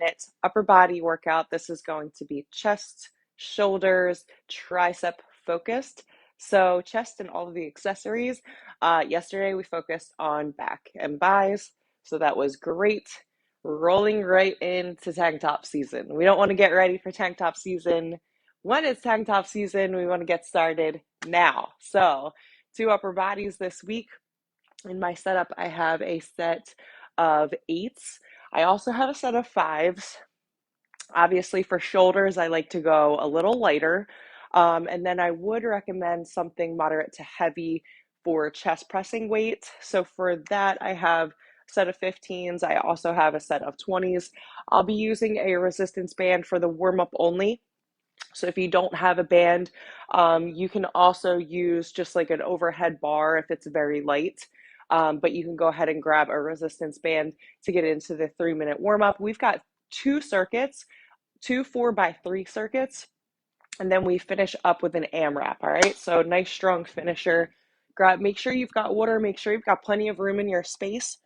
minute upper body workout. This is going to be chest, shoulders, tricep focused. So chest and all of the accessories. Yesterday we focused on back and buys, so that was great. Rolling right into tank top season. We don't want to get ready for tank top season when it's tank top season. We want to get started now. So 2 upper bodies this week. In my setup, I have a set of 8s. I also have a set of 5s. Obviously, for shoulders, I like to go a little lighter. And then I would recommend something moderate to heavy for chest pressing weight. So for that, I have a set of 15s. I also have a set of 20s. I'll be using a resistance band for the warm up only. So if you don't have a band, you can also use just like an overhead bar if it's very light. But you can go ahead and grab a resistance band to get into the 3-minute warm up. We've got 2 circuits, 2 4x3 circuits, and then we finish up with an AMRAP. All right, so nice strong finisher. Make sure you've got water, make sure you've got plenty of room in your space.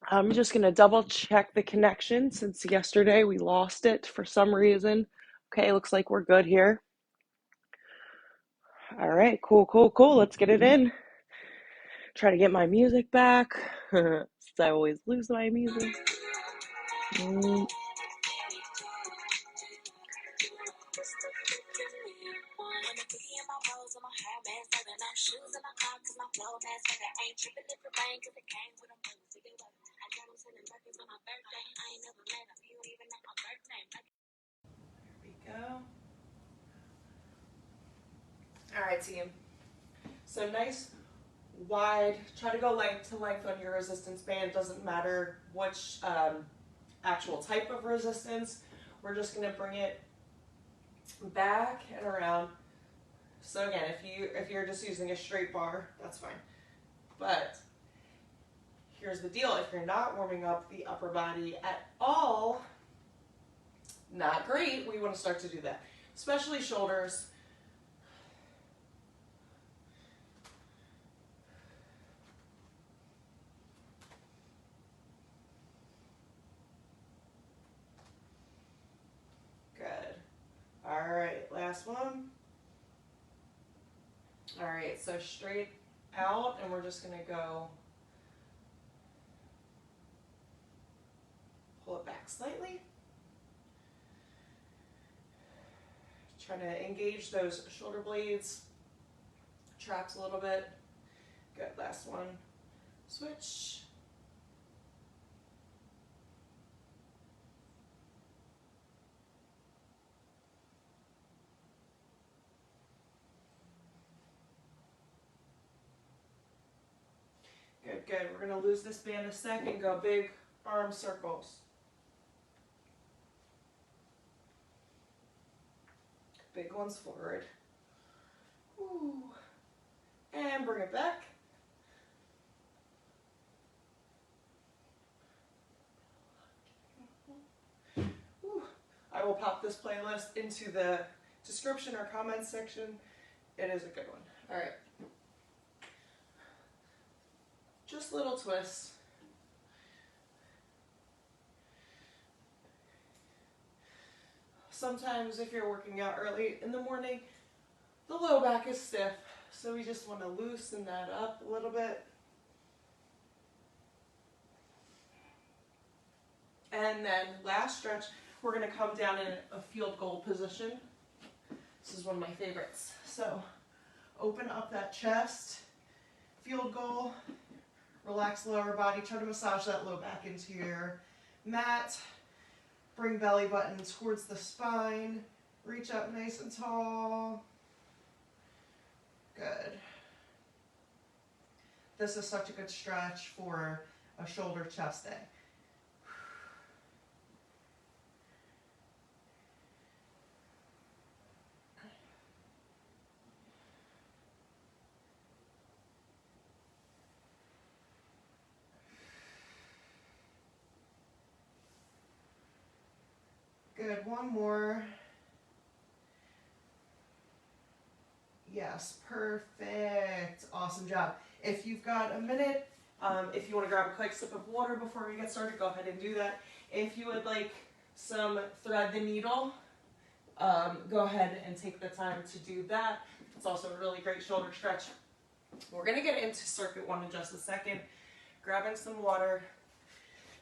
I'm just going to double check the connection since yesterday we lost it for some reason. Okay, looks like we're good here. All right, cool. Let's get it in. Try to get my music back. Since I always lose my music. There we go. All right, team. So nice, wide. Try to go length to length on your resistance band. Doesn't matter which actual type of resistance. We're just going to bring it back and around. So again, if you're just using a straight bar, that's fine. But here's the deal: if you're not warming up the upper body at all, not great. We want to start to do that, especially shoulders. Good. All right, last one. All right, so straight out, and we're just going to go pull it back slightly. Trying to engage those shoulder blades, traps a little bit. Good, last one. Switch. Good. We're going to lose this band a second. Go big arm circles. Big ones forward. Ooh. And bring it back. Ooh. I will pop this playlist into the description or comments section. It is a good one. All right. Just little twists. Sometimes if you're working out early in the morning, the low back is stiff, so we just want to loosen that up a little bit. And then last stretch, we're going to come down in a field goal position. This is one of my favorites. So open up that chest, field goal, relax lower body, try to massage that low back into your mat. Bring belly button towards the spine. Reach up nice and tall. Good. This is such a good stretch for a shoulder chest day. Good, one more. Yes, perfect. Awesome job. If you've got a minute, if you want to grab a quick sip of water before we get started, go ahead and do that. If you would like some thread the needle, go ahead and take the time to do that. It's also a really great shoulder stretch. We're going to get into circuit one in just a second. Grabbing some water.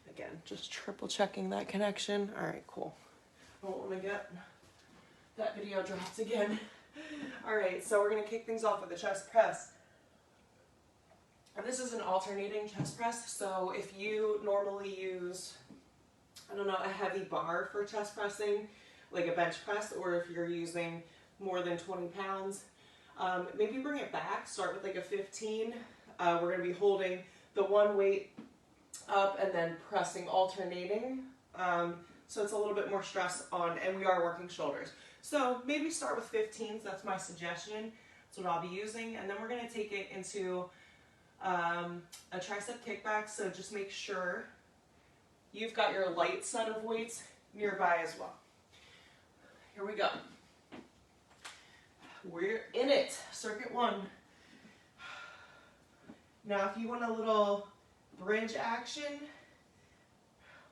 Again, just triple checking that connection. All right, cool. I don't want to get that video dropped again. All right, so we're going to kick things off with a chest press. And this is an alternating chest press, so if you normally use, I don't know, a heavy bar for chest pressing, like a bench press, or if you're using more than 20 pounds, maybe bring it back. Start with like a 15. We're going to be holding the one weight up and then pressing, alternating. So it's a little bit more stress on, and we are working shoulders. So maybe start with 15s. That's my suggestion. That's what I'll be using. And then we're going to take it into a tricep kickback. So just make sure you've got your light set of weights nearby as well. Here we go. We're in it. Circuit one. Now, if you want a little bridge action,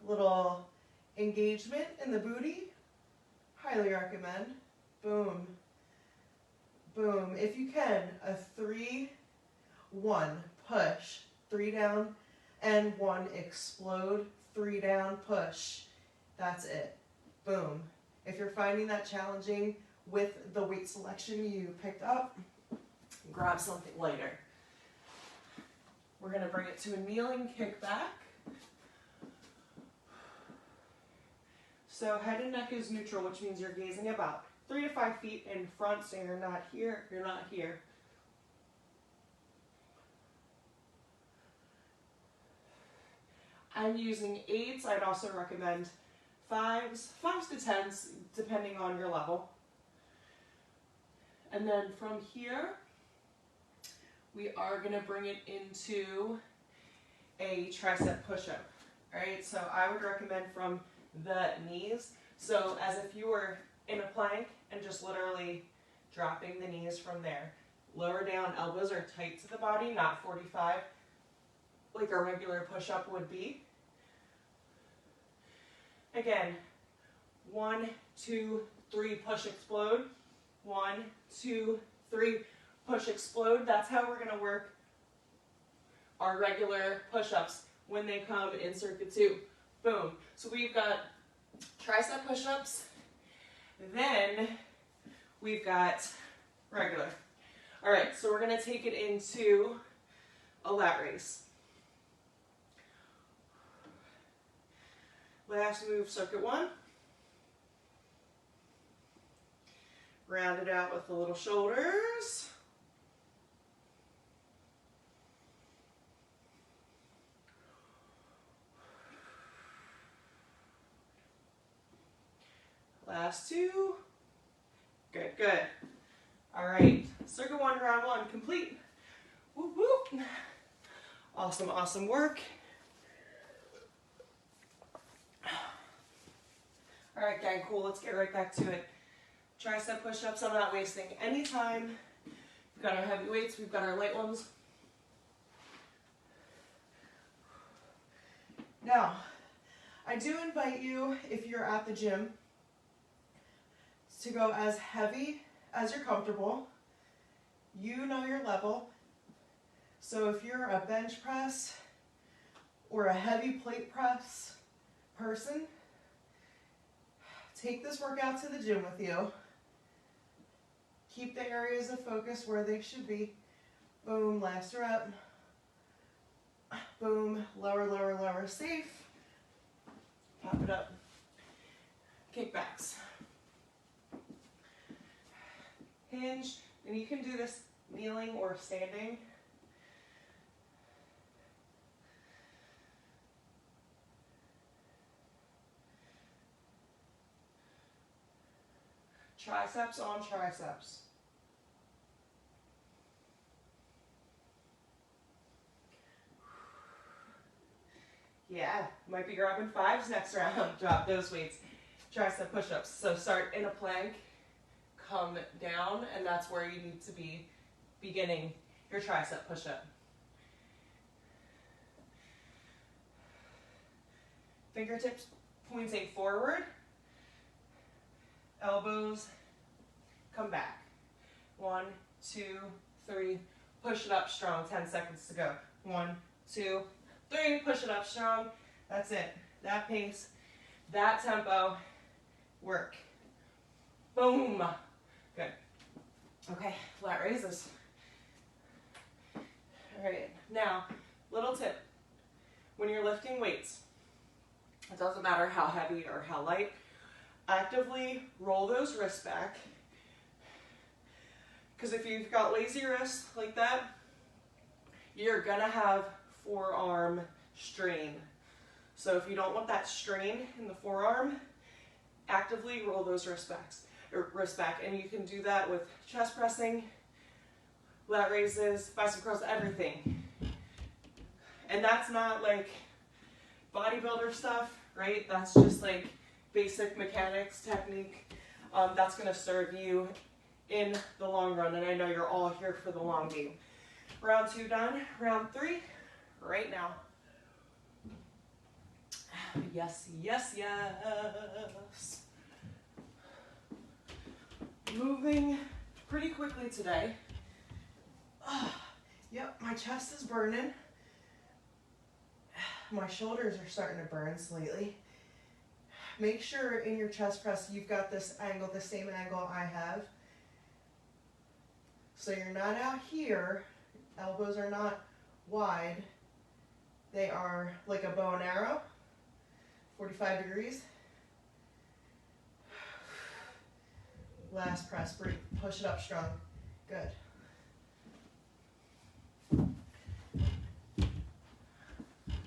little engagement in the booty, highly recommend. Boom. Boom. If you can, a 3-1 push, 3 down and 1 explode, 3 down push. That's it. Boom. If you're finding that challenging with the weight selection you picked up, grab something lighter. We're going to bring it to a kneeling kickback. So head and neck is neutral, which means you're gazing about 3 to 5 feet in front, so you're not here, you're not here. I'm using 8s. I'd also recommend 5s to 10s, depending on your level. And then from here, we are going to bring it into a tricep push-up. All right, so I would recommend from the knees. So as if you were in a plank and just literally dropping the knees from there. Lower down, elbows are tight to the body, not 45 like a regular push-up would be. Again, 1, 2, 3, push, explode. 1, 2, 3, push, explode. That's how we're going to work our regular push-ups when they come in circuit 2. Boom. So we've got tricep push-ups, then we've got regular. All right, so we're going to take it into a lat raise. Last move, circuit 1. Round it out with the little shoulders. Last 2. Good, good. All right, circuit 1, round 1, complete. Whoop, whoop. Awesome, awesome work. All right, gang, cool. Let's get right back to it. Tricep push-ups. I'm not wasting any time. We've got our heavy weights. We've got our light ones. Now, I do invite you, if you're at the gym, to go as heavy as you're comfortable. You know your level. So if you're a bench press or a heavy plate press person, take this workout to the gym with you. Keep the areas of focus where they should be. Boom, last rep. Boom, lower, lower, lower, safe. Pop it up. Kickbacks. Hinge, and you can do this kneeling or standing. Triceps on triceps. Yeah, might be grabbing 5s next round. Drop those weights. Tricep push-ups. So start in a plank, come down, and that's where you need to be beginning your tricep push-up. Fingertips pointing forward, elbows come back. 1, 2, 3, push it up strong, 10 seconds to go. 1, 2, 3, push it up strong. That's it. That pace, that tempo, work. Boom. Good. Okay, flat raises. All right, now, little tip. When you're lifting weights, it doesn't matter how heavy or how light, actively roll those wrists back. Because if you've got lazy wrists like that, you're gonna have forearm strain. So if you don't want that strain in the forearm, actively roll those wrists back. And you can do that with chest pressing, lat raises, bicep curls, everything. And that's not like bodybuilder stuff, right? That's just like basic mechanics, technique. That's gonna serve you in the long run, and I know you're all here for the long game. Round 2 done. Round 3, right now. Yes, yes, yes. Moving pretty quickly today. Yep, my chest is burning. My shoulders are starting to burn slightly. Make sure in your chest press you've got this angle, the same angle I have. So you're not out here, elbows are not wide. They are like a bow and arrow, 45 degrees. Last press, breathe, push it up strong. Good.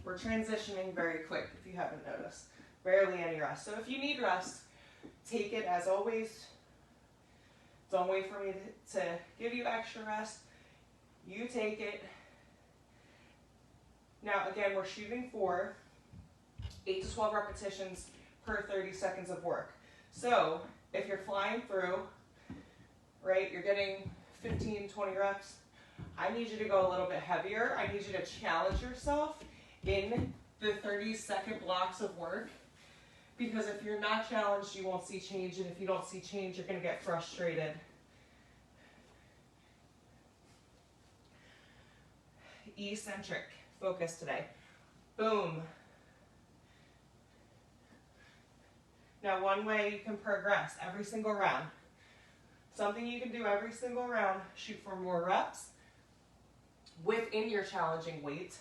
We're transitioning very quick if you haven't noticed. Barely any rest. So if you need rest, take it as always. Don't wait for me to give you extra rest. You take it. Now again, we're shooting for 8 to 12 repetitions per 30 seconds of work. So if you're flying through, right, you're getting 15, 20 reps, I need you to go a little bit heavier. I need you to challenge yourself in the 30-second blocks of work, because if you're not challenged, you won't see change, and if you don't see change, you're going to get frustrated. Eccentric focus today. Boom. Now, one way you can progress every single round. Something you can do every single round, shoot for more reps within your challenging weight.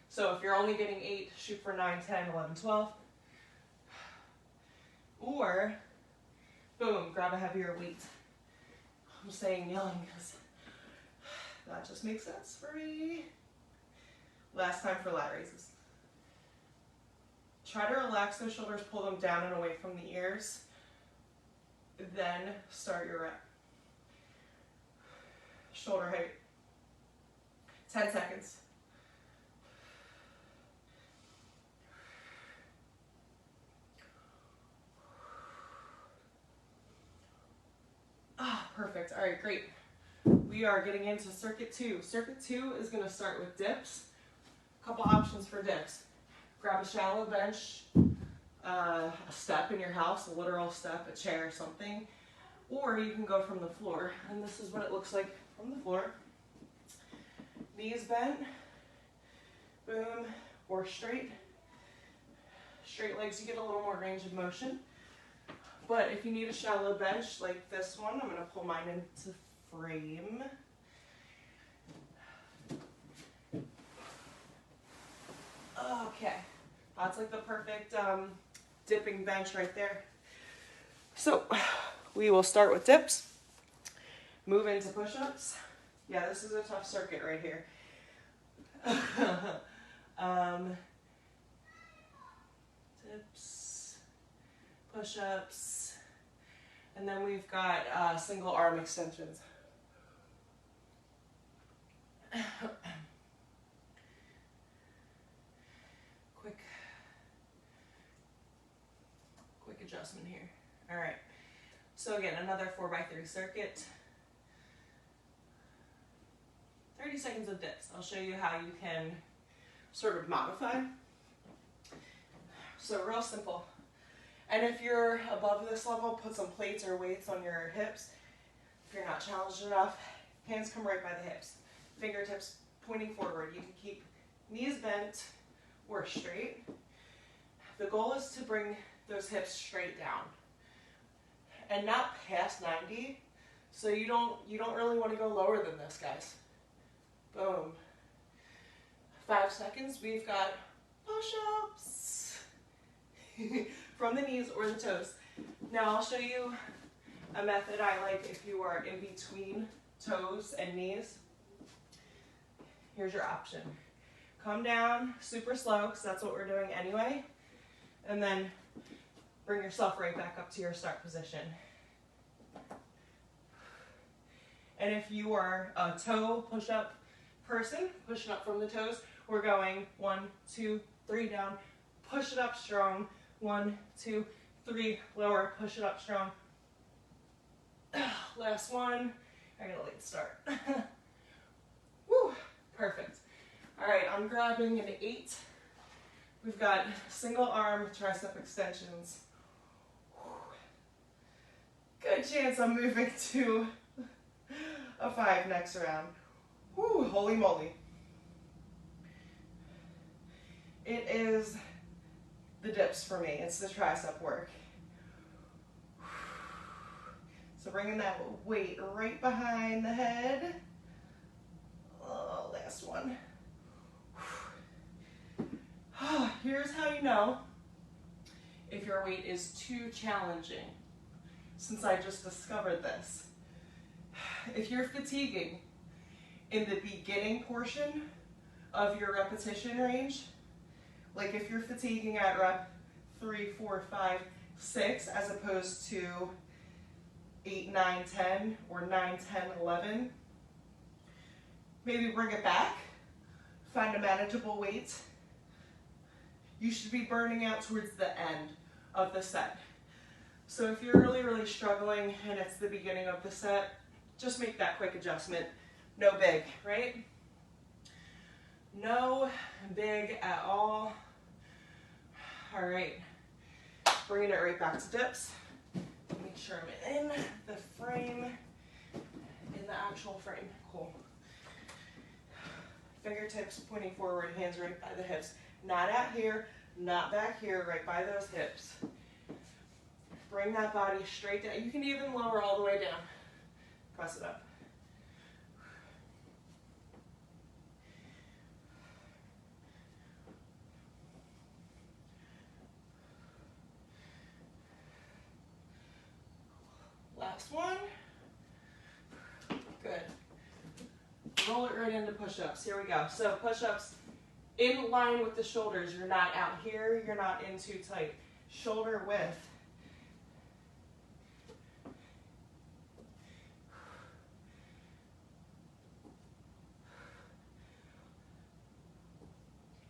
So if you're only getting 8, shoot for 9, 10, 11, 12. Or, boom, grab a heavier weight. I'm saying yelling because that just makes sense for me. Last time for lat raises. Try to relax those shoulders, pull them down and away from the ears. Then start your rep. Shoulder height. 10 seconds. Perfect. All right, great. We are getting into circuit 2. Circuit 2 is going to start with dips. A couple options for dips. Grab a shallow bench, a step in your house, a literal step, a chair, something. Or you can go from the floor. And this is what it looks like from the floor. Knees bent. Boom. Or straight. Straight legs, you get a little more range of motion. But if you need a shallow bench like this one, I'm going to pull mine into frame. Okay, that's like the perfect dipping bench right there. So we will start with dips, move into push-ups. Yeah, this is a tough circuit right here. Dips, push-ups, and then we've got single arm extensions. Quick adjustment here. All right. So again, another 4x3 circuit. 30 seconds of dips. I'll show you how you can sort of modify. So real simple. And if you're above this level, put some plates or weights on your hips. If you're not challenged enough, hands come right by the hips. Fingertips pointing forward. You can keep knees bent or straight. The goal is to bring those hips straight down and not past 90. So you don't really want to go lower than this, guys. Boom. 5 seconds. We've got push-ups from the knees or the toes. Now I'll show you a method I like if you are in between toes and knees. Here's your option. Come down super slow, because that's what we're doing anyway, and then bring yourself right back up to your start position. And if you are a toe push-up person, pushing up from the toes, we're going 1, 2, 3 down, push it up strong, 1, 2, 3, lower, push it up strong. Last one. I got a late start. Woo, perfect. All right, I'm grabbing an 8. We've got single arm tricep extensions. Good chance I'm moving to a 5 next round. Woo, holy moly. It is the dips for me. It's the tricep work. So bringing that weight right behind the head. Oh, last one. Here's how you know if your weight is too challenging, since I just discovered this. If you're fatiguing in the beginning portion of your repetition range, like if you're fatiguing at rep 3, 4, 5, 6, as opposed to 8, 9, 10, or 9, 10, 11, maybe bring it back, find a manageable weight. You should be burning out towards the end of the set. So if you're really, really struggling and it's the beginning of the set, just make that quick adjustment. No big, right? No big at all. All right, bringing it right back to dips. Make sure I'm in the frame, in the actual frame. Cool. Fingertips pointing forward, hands right by the hips. Not out here, not back here, right by those hips. Bring that body straight down. You can even lower all the way down. Press it up. Last one. Good. Roll it right into push-ups. Here we go. So push-ups in line with the shoulders. You're not out here. You're not in too tight. Shoulder width.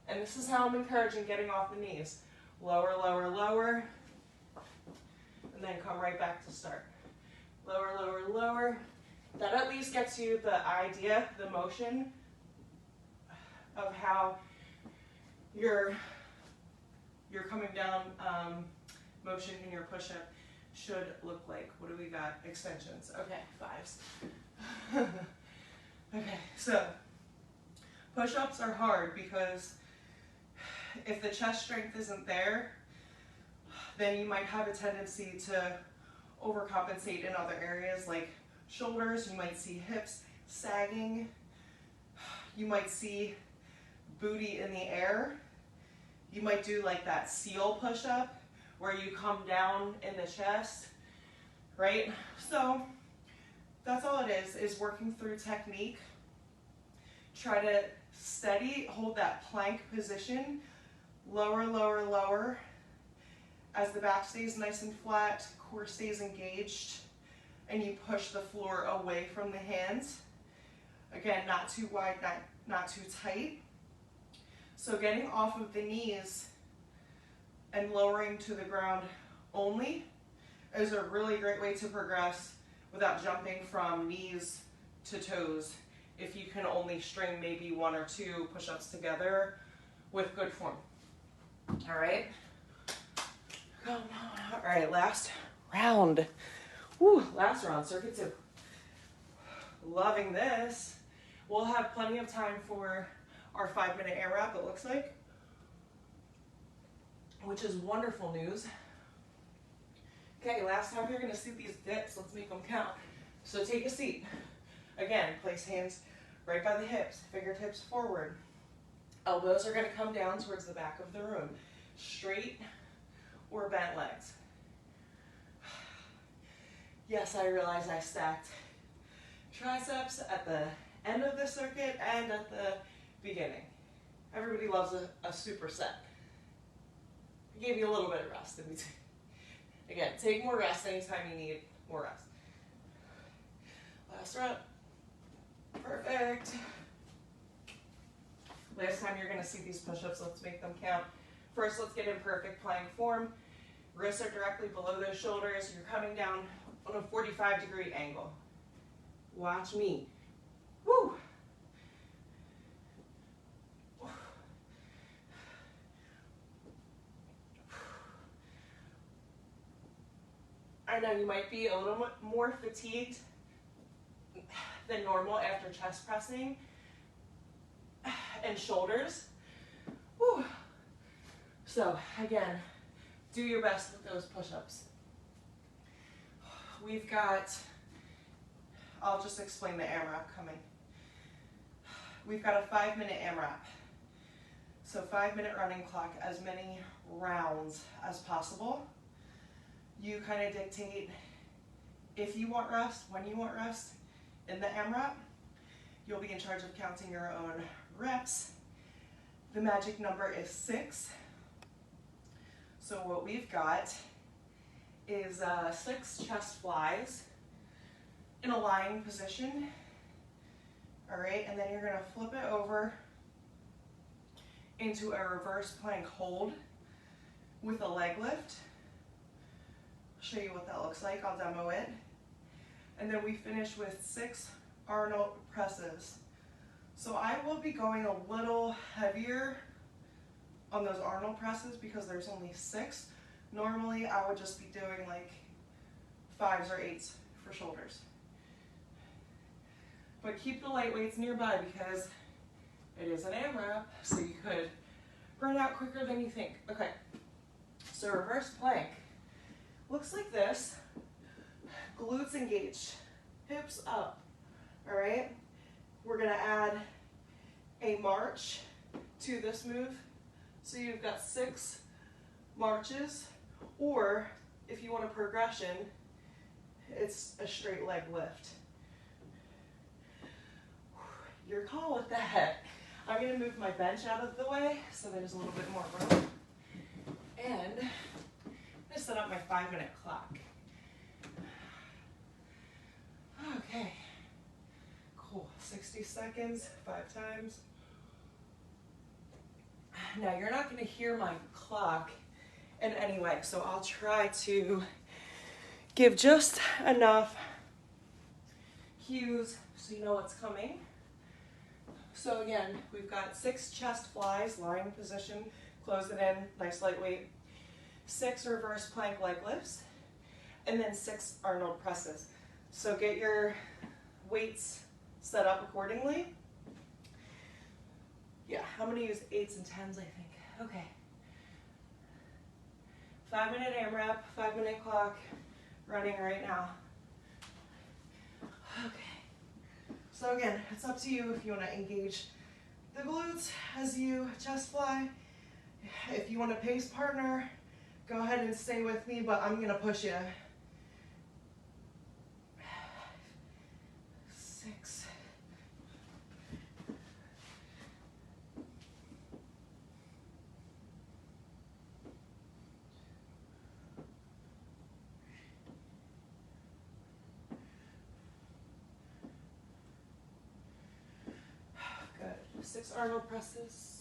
And this is how I'm encouraging getting off the knees. Lower, lower, lower. And then come right back to start. Lower, lower, lower. That at least gets you the idea, the motion of how your coming down motion in your push-up should look like. What do we got? Extensions. Okay, 5s. Okay, so push-ups are hard because if the chest strength isn't there, then you might have a tendency to overcompensate in other areas like shoulders. You might see hips sagging. You might see booty in the air. You might do like that seal push-up where you come down in the chest, right? So that's all it is working through technique. Try to steady, hold that plank position, lower, lower, lower. As the back stays nice and flat, core stays engaged, and you push the floor away from the hands. Again, not too wide, not too tight. So getting off of the knees and lowering to the ground only is a really great way to progress without jumping from knees to toes if you can only string maybe 1 or 2 push-ups together with good form. All right? right, last round. Woo, last round, circuit 2. Loving this. We'll have plenty of time for our 5-minute AMRAP, it looks like, which is wonderful news. Okay, last time you're gonna see these dips. Let's make them count. So take a seat. Again, place hands right by the hips, fingertips forward. Elbows are gonna come down towards the back of the room. Straight or bent legs. Yes, I realize I stacked triceps at the end of the circuit and at the beginning. Everybody loves a superset. I gave you a little bit of rest in between. Again, take more rest anytime you need more rest. Last rep. Perfect. Last time you're going to see these push-ups, let's make them count. First, let's get in perfect plank form. Wrists are directly below those shoulders. You're coming down on a 45-degree angle. Watch me. Woo! I know you might be a little more fatigued than normal after chest pressing and shoulders. Woo. So again, do your best with those push-ups. We've got, I'll just explain the AMRAP coming. We've got a 5-minute AMRAP. So 5-minute running clock, as many rounds as possible. You kind of dictate if you want rest, when you want rest in the AMRAP. You'll be in charge of counting your own reps. The magic number is 6. So what we've got is 6 chest flies in a lying position. All right, and then you're gonna flip it over into a reverse plank hold with a leg lift. I'll show you what that looks like, I'll demo it. And then we finish with 6 Arnold presses. So I will be going a little heavier on those Arnold presses because there's only 6. Normally I would just be doing like 5s or 8s for shoulders. But keep the light weights nearby because it is an AMRAP, so you could burn out quicker than you think. Okay, so reverse plank. Looks like this. Glutes engaged, hips up, all right? We're gonna add a march to this move. So you've got 6 marches, or if you want a progression, it's a straight leg lift. Your call with that. I'm gonna move my bench out of the way so there's a little bit more room. And I'm gonna set up my 5-minute clock. Okay, cool, 60 seconds, 5 times. Now you're not gonna hear my clock in any way, so I'll try to give just enough cues so you know what's coming. So again, we've got 6 chest flies, lying position, close it in, nice lightweight. 6 reverse plank leg lifts, and then 6 Arnold presses. So get your weights set up accordingly. Yeah, I'm gonna use 8s and 10s, I think. Okay. 5-minute AMRAP, 5-minute clock, running right now. Okay. So again, it's up to you if you want to engage the glutes as you chest fly. If you want a pace partner, go ahead and stay with me, but I'm going to push you. 6. Good. 6 Arnold presses.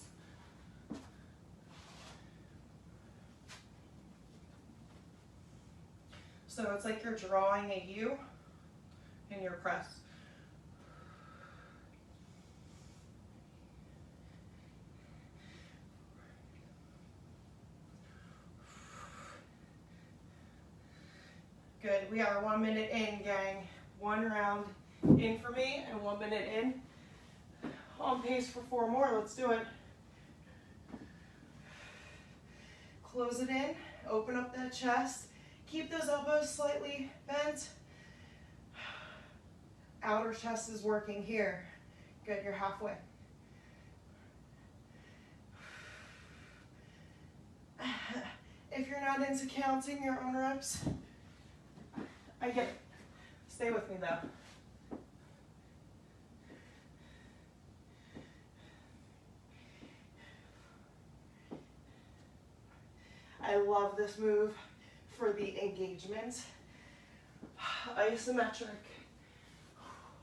So it's like you're drawing a U in your press. Good. We are 1 minute in, gang. One round in for me and 1 minute in. On pace for 4 more. Let's do it. Close it in. Open up that chest. Keep those elbows slightly bent. Outer chest is working here. Good. You're halfway. If you're not into counting your own reps, I get it. Stay with me though. I love this move for the engagement. Isometric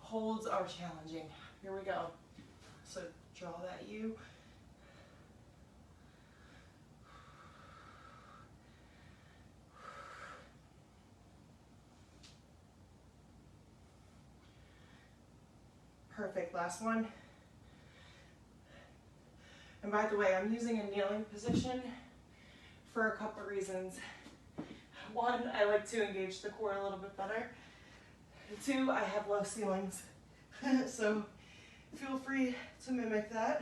holds are challenging. Here we go. So draw that U. Perfect, last one. And by the way, I'm using a kneeling position for a couple reasons. One, I like to engage the core a little bit better. Two, I have low ceilings. So feel free to mimic that.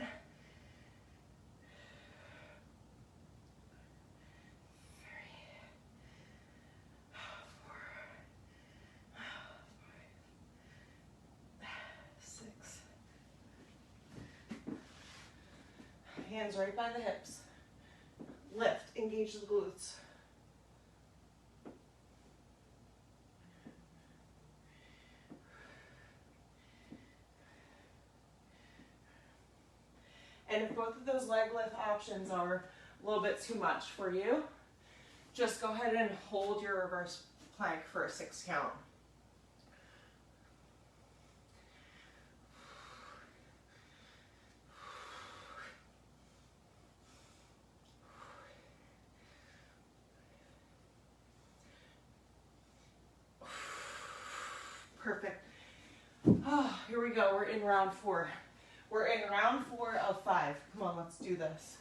3, 4, 5, 6. Hands right by the hips. Lift, engage the glutes. And if both of those leg lift options are a little bit too much for you, just go ahead and hold your reverse plank for a 6 count. Perfect. Oh, here we go. We're in round 4. We're in round 4 of 5. Come on, let's do this.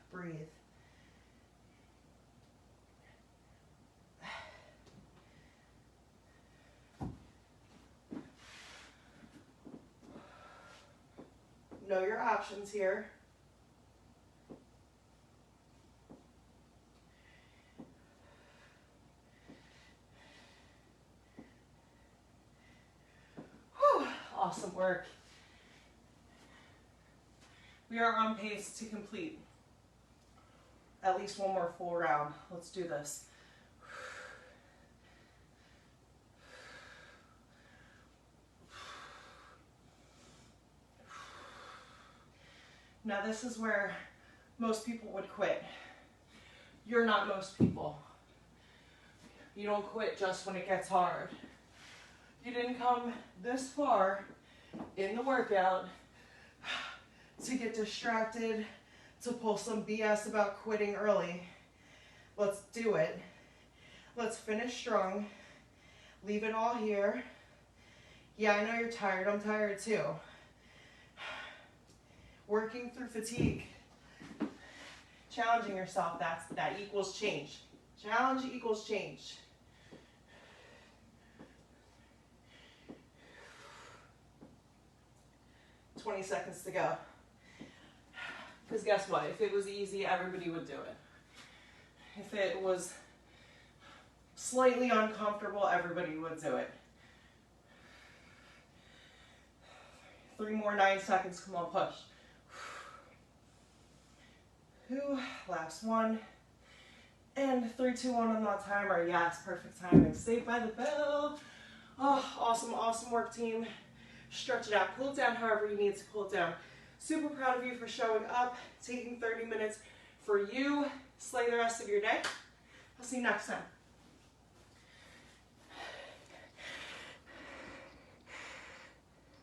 Breathe. Know your options here. Whew, awesome work. We are on pace to complete at least one more full round. Let's do this. Now this is where most people would quit. You're not most people. You don't quit just when it gets hard. You didn't come this far in the workout to get distracted, to pull some BS about quitting early. Let's do it. Let's finish strong. Leave it all here. Yeah, I know you're tired. I'm tired too. Working through fatigue. Challenging yourself, that equals change. Challenge equals change. "20 seconds to go." Because guess what? If it was easy, everybody would do it. If it was slightly uncomfortable, everybody would do it. 3 more, 9 seconds. Come on, push. Last one. And 3, 2, 1 on that timer. Yes, perfect timing. Saved by the bell. Oh, awesome, awesome work, team. Stretch it out. Cool it down however you need to cool it down. Super proud of you for showing up, taking 30 minutes for you. Slay the rest of your day. I'll see you next time.